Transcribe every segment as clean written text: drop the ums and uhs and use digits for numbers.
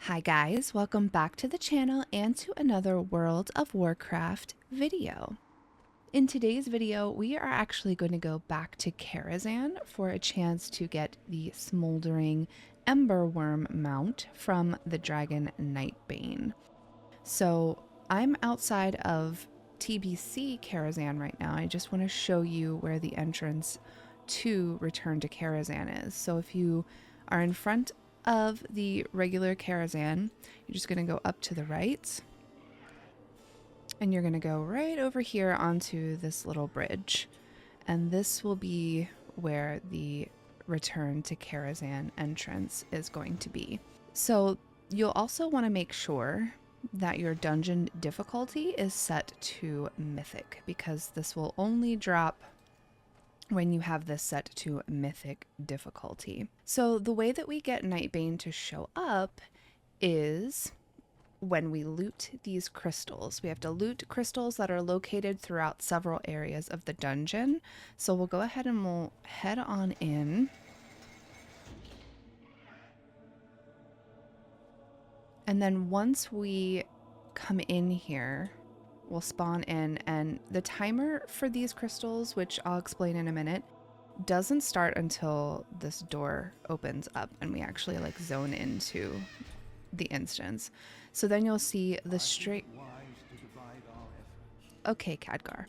Hi guys, welcome back to the channel and to another World of Warcraft video. In today's video, we are actually going to go back to Karazhan for a chance to get the Smoldering Ember Wyrm mount from the Dragon Nightbane. So I'm outside of TBC Karazhan right now. I just want to show you where the entrance to Return to Karazhan is. So if you are in front of the regular Karazhan, you're just going to go up to the right. And you're going to go right over here onto this little bridge. And this will be where the Return to Karazhan entrance is going to be. So you'll also want to make sure that your dungeon difficulty is set to Mythic, because this will only drop when you have this set to Mythic difficulty. So the way that we get Nightbane to show up is when we loot these crystals. We have to loot crystals that are located throughout several areas of the dungeon. So we'll go ahead and we'll head on in. And then once we come in here, we'll spawn in, and the timer for these crystals, which I'll explain in a minute, doesn't start until this door opens up and we actually like zone into the instance. So then you'll see the Okay, Khadgar.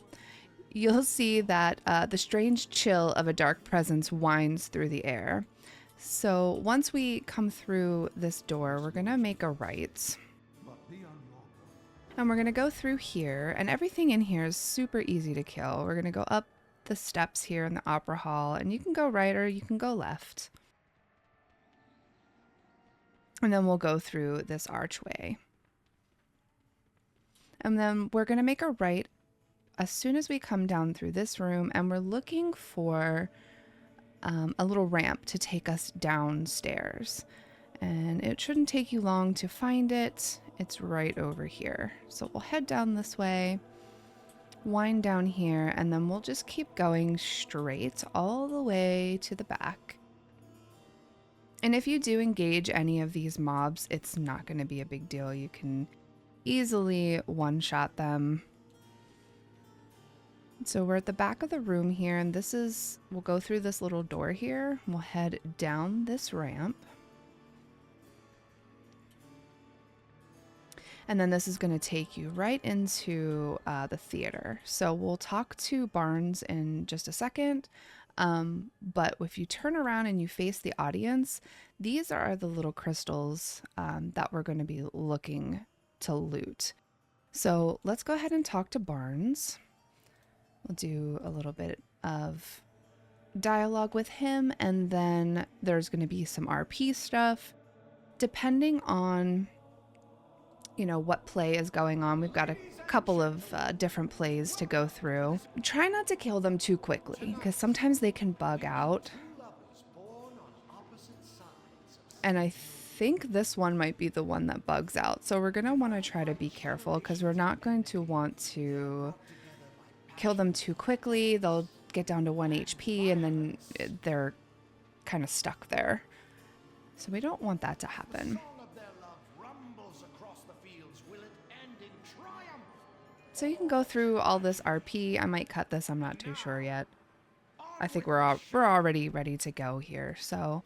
You'll see that the strange chill of a dark presence winds through the air. So once we come through this door, we're gonna make a right. And we're gonna go through here, and everything in here is super easy to kill. We're gonna go up the steps here in the Opera Hall, and you can go right or you can go left. And then we'll go through this archway. And then we're gonna make a right as soon as we come down through this room, and we're looking for a little ramp to take us downstairs. And it shouldn't take you long to find it. It's right over here. So we'll head down this way, wind down here, and then we'll just keep going straight all the way to the back. And if you do engage any of these mobs, it's not going to be a big deal. You can easily one-shot them. So we're at the back of the room here, and we'll go through this little door here. We'll head down this ramp. And then this is going to take you right into the theater. So we'll talk to Barnes in just a second. But if you turn around and you face the audience, these are the little crystals that we're going to be looking to loot. So let's go ahead and talk to Barnes. We'll do a little bit of dialogue with him, and then there's going to be some RP stuff. Depending on, you know, what play is going on, we've got a couple of different plays to go through. Try not to kill them too quickly, because sometimes they can bug out. And I think this one might be the one that bugs out. So we're going to want to try to be careful, because we're not going to want to kill them too quickly. They'll get down to 1 HP and then they're kind of stuck there. So we don't want that to happen. So you can go through all this RP. I might cut this, I'm not too sure yet. I think we're already ready to go here. So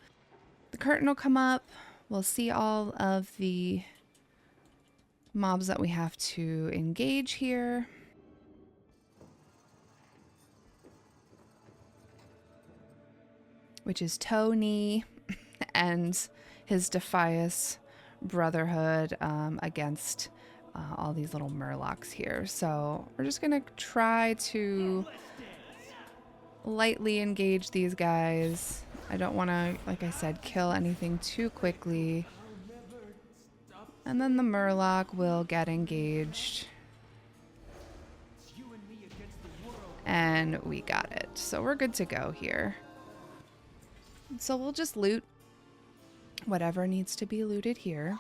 the curtain will come up. We'll see all of the mobs that we have to engage here. Which is Tony and his Defias Brotherhood against all these little Murlocs here. So we're just going to try to lightly engage these guys. I don't want to, like I said, kill anything too quickly. And then the Murloc will get engaged. And we got it. So we're good to go here. So we'll just loot whatever needs to be looted here.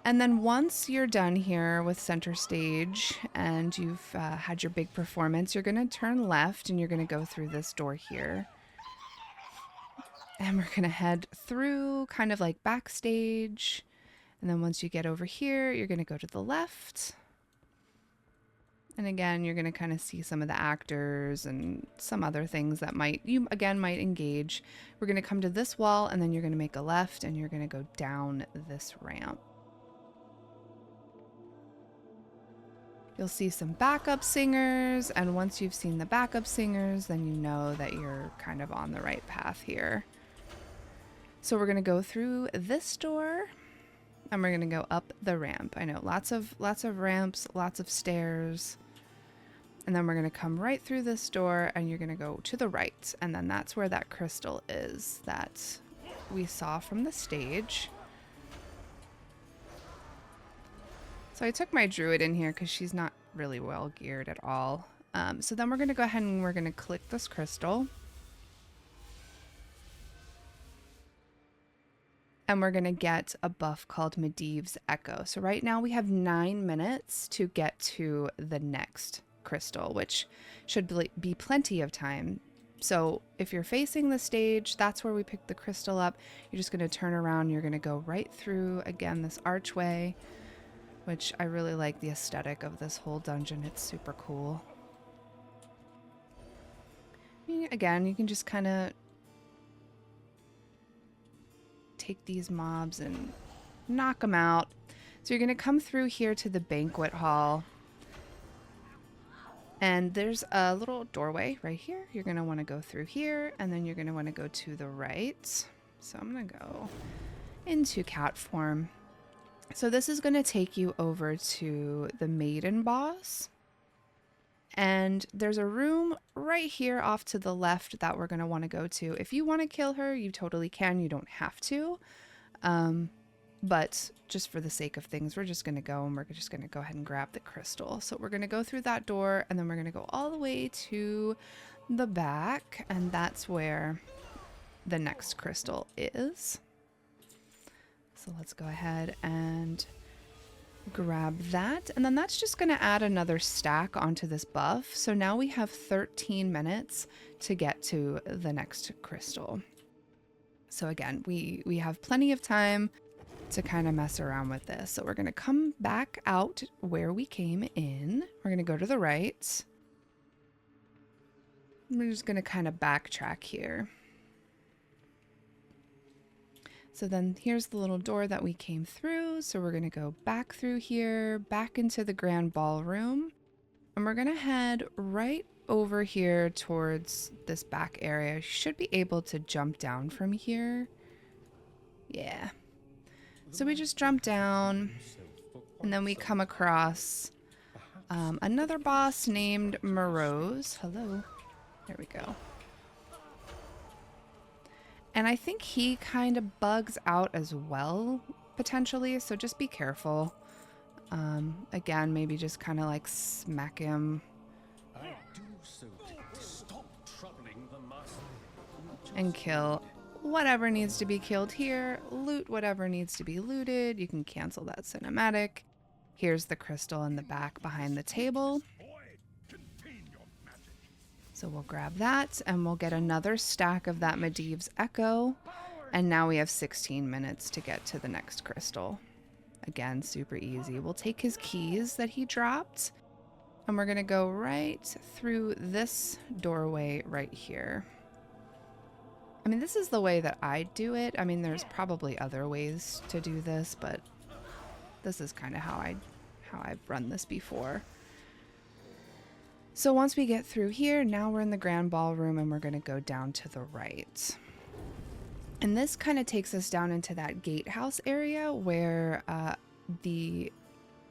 And then once you're done here with center stage and you've had your big performance, you're going to turn left and you're going to go through this door here. And we're going to head through kind of like backstage And then once you get over here, you're going to go to the left. And again, you're going to kind of see some of the actors and some other things that might engage. We're going to come to this wall, and then you're going to make a left, and you're going to go down this ramp. You'll see some backup singers, and once you've seen the backup singers, then you know that you're kind of on the right path here. So we're going to go through this door, and we're going to go up the ramp. I know, lots of ramps, lots of stairs. And then we're going to come right through this door, and you're going to go to the right. And then that's where that crystal is that we saw from the stage. So I took my druid in here because she's not really well geared at all. So then we're going to go ahead and we're going to click this crystal. And we're going to get a buff called Medivh's Echo. So right now we have 9 minutes to get to the next crystal, which should be plenty of time. So if you're facing the stage, that's where we pick the crystal up. You're just going to turn around. You're going to go right through, again, this archway, which I really like the aesthetic of this whole dungeon. It's super cool. Again, you can just kind of take these mobs and knock them out. So you're going to come through here to the banquet hall. And there's a little doorway right here. You're going to want to go through here, and then you're going to want to go to the right. So I'm going to go into cat form. So this is going to take you over to the maiden boss. And there's a room right here off to the left that we're going to want to go to. If you want to kill her, you totally can. You don't have to. But just for the sake of things, we're just going to go, and we're just going to go ahead and grab the crystal. So we're going to go through that door, and then we're going to go all the way to the back, and that's where the next crystal is. So let's go ahead and grab that, and then that's just going to add another stack onto this buff. So now we have 13 minutes to get to the next crystal. So again, we have plenty of time to kind of mess around with this. So we're going to come back out where we came in. We're going to go to the right. We're just going to kind of backtrack here. So then here's the little door that we came through. So we're going to go back through here, back into the grand ballroom. And we're going to head right over here towards this back area. You should be able to jump down from here. Yeah. So we just jump down, and then we come across another boss named Morose. Hello. There we go. And I think he kind of bugs out as well, potentially, so just be careful. Again, maybe just kind of like smack him. And kill whatever needs to be killed here. Loot whatever needs to be looted. You can cancel that cinematic. Here's the crystal in the back behind the table. So we'll grab that, and we'll get another stack of that Medivh's Echo. And now we have 16 minutes to get to the next crystal. Again, super easy. We'll take his keys that he dropped, and we're going to go right through this doorway right here. I mean, this is the way that I do it. I mean, there's probably other ways to do this, but this is kind of how I've run this before. So once we get through here, now we're in the grand ballroom, and we're going to go down to the right. And this kind of takes us down into that gatehouse area where the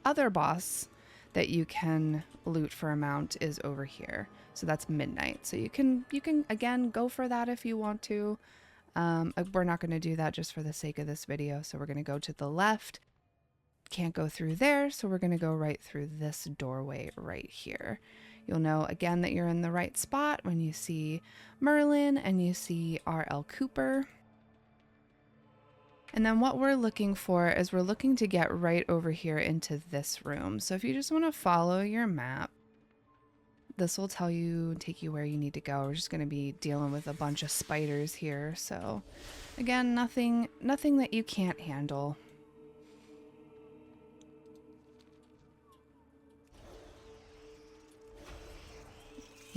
other boss that you can loot for a mount is over here. So that's midnight. So you can again go for that if you want to. We're not going to do that just for the sake of this video. So we're going to go to the left. Can't go through there, so we're going to go right through this doorway right here. You'll know again that you're in the right spot when you see Merlin and you see R.L. Cooper. And then what we're looking for is we're looking to get right over here into this room. So if you just want to follow your map, this will tell you, take you where you need to go. We're just going to be dealing with a bunch of spiders here. So again, nothing that you can't handle.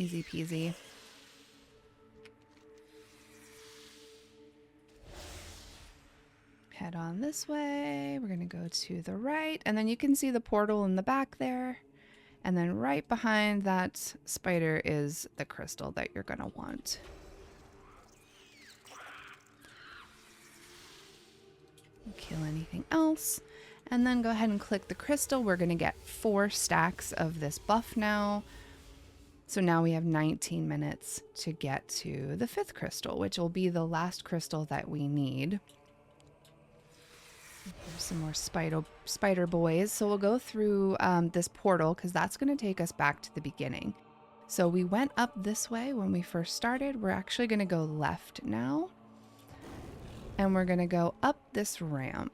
Easy peasy. Head on this way. We're going to go to the right. And then you can see the portal in the back there. And then right behind that spider is the crystal that you're going to want. Kill anything else. And then go ahead and click the crystal. We're going to get 4 stacks of this buff now. So now we have 19 minutes to get to the 5th crystal, which will be the last crystal that we need. There's some more spider boys. So we'll go through this portal because that's going to take us back to the beginning. So we went up this way when we first started. We're actually going to go left now. And we're going to go up this ramp.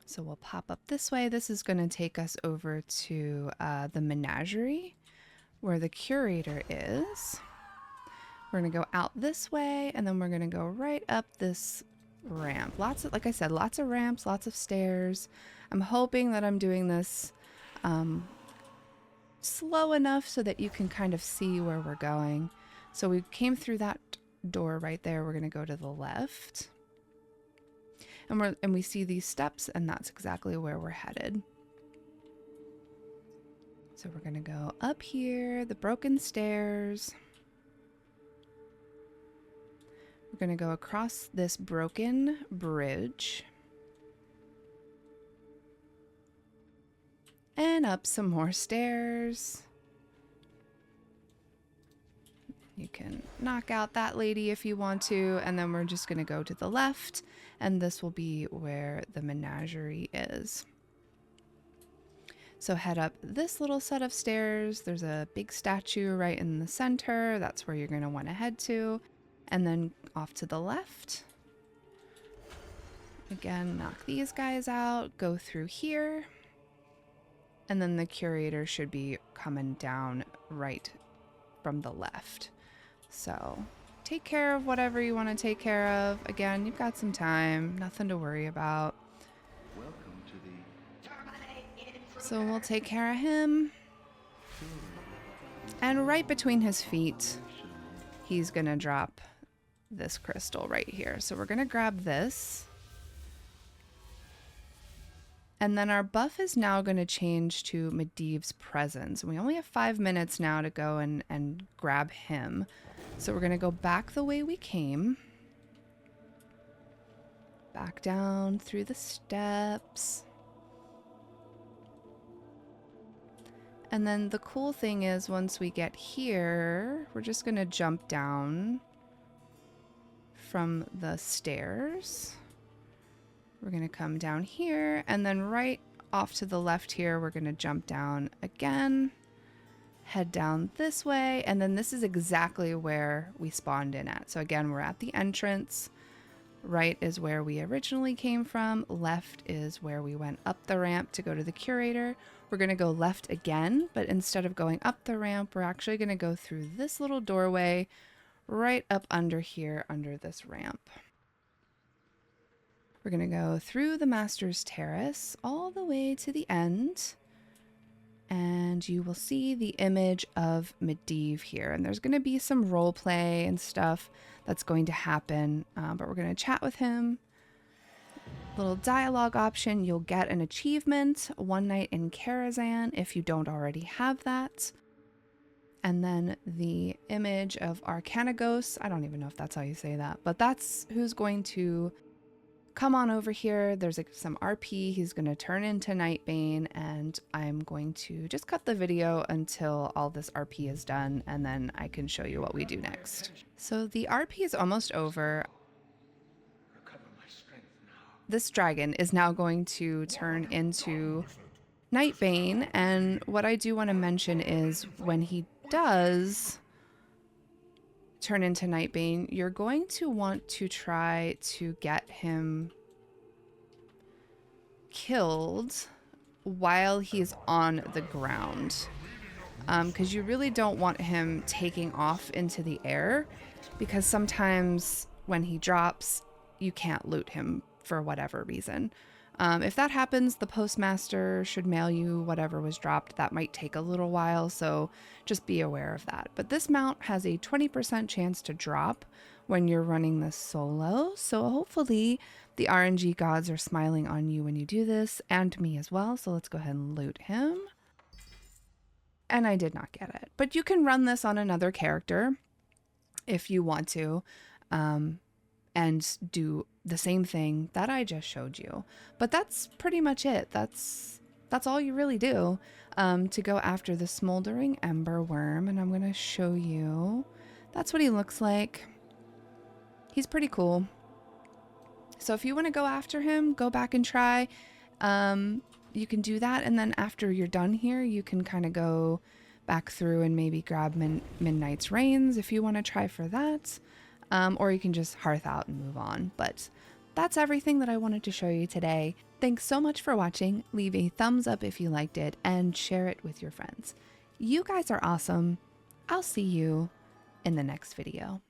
So we'll pop up this way. This is going to take us over to the menagerie where the curator is. We're going to go out this way, and then we're going to go right up this ramp. Lots of, like I said, lots of ramps, lots of stairs. I'm hoping that I'm doing this slow enough so that you can kind of see where we're going. So we came through that door right there. We're going to go to the left. And we see these steps, and that's exactly where we're headed. So we're going to go up here, the broken stairs. We're going to go across this broken bridge. And up some more stairs. You can knock out that lady if you want to, and then we're just going to go to the left, and this will be where the menagerie is. So head up this little set of stairs. There's a big statue right in the center. That's where you're going to want to head to, and then off to the left. Again, knock these guys out, go through here, and then the curator should be coming down right from the left. So take care of whatever you want to take care of. Again, you've got some time, nothing to worry about. Welcome to the... So we'll take care of him. And right between his feet, he's going to drop this crystal right here. So we're going to grab this. And then our buff is now going to change to Medivh's presence. We only have 5 minutes now to go and grab him. So we're going to go back the way we came. Back down through the steps. And then the cool thing is once we get here, we're just going to jump down from the stairs. We're going to come down here, and then right off to the left here, we're going to jump down again, head down this way, and then this is exactly where we spawned in at. So again, we're at the entrance. Right is where we originally came from. Left is where we went up the ramp to go to the curator. We're going to go left again, but instead of going up the ramp, we're actually going to go through this little doorway right up under here, under this ramp. We're going to go through the Master's Terrace all the way to the end, and you will see the image of Medivh here. And there's going to be some role play and stuff that's going to happen, but we're going to chat with him. Little dialogue option, you'll get an achievement, One Night in Karazhan, if you don't already have that. And then the image of Arcanagos, I don't even know if that's how you say that, but that's who's going to come on over here. There's some RP. He's going to turn into Nightbane, and I'm going to just cut the video until all this RP is done, and then I can show you what we do next. So the RP is almost over. This dragon is now going to turn into Nightbane, and what I do want to mention is when he does turn into Nightbane, you're going to want to try to get him killed while he's on the ground, because you really don't want him taking off into the air, because sometimes when he drops, you can't loot him for whatever reason. If that happens, the postmaster should mail you whatever was dropped. That might take a little while, so just be aware of that. But this mount has a 20% chance to drop when you're running this solo, so hopefully the RNG gods are smiling on you when you do this, and me as well. So let's go ahead and loot him. And I did not get it. But you can run this on another character if you want to, and do the same thing that I just showed you. But that's pretty much it. That's all you really do, to go after the Smoldering Ember Wyrm. And I'm going to show you. That's what he looks like. He's pretty cool. So if you want to go after him, go back and try. You can do that, and then after you're done here, you can kind of go back through and maybe grab Midnight's Reigns if you want to try for that. Or you can just hearth out and move on. But that's everything that I wanted to show you today. Thanks so much for watching. Leave a thumbs up if you liked it, and share it with your friends. You guys are awesome. I'll see you in the next video.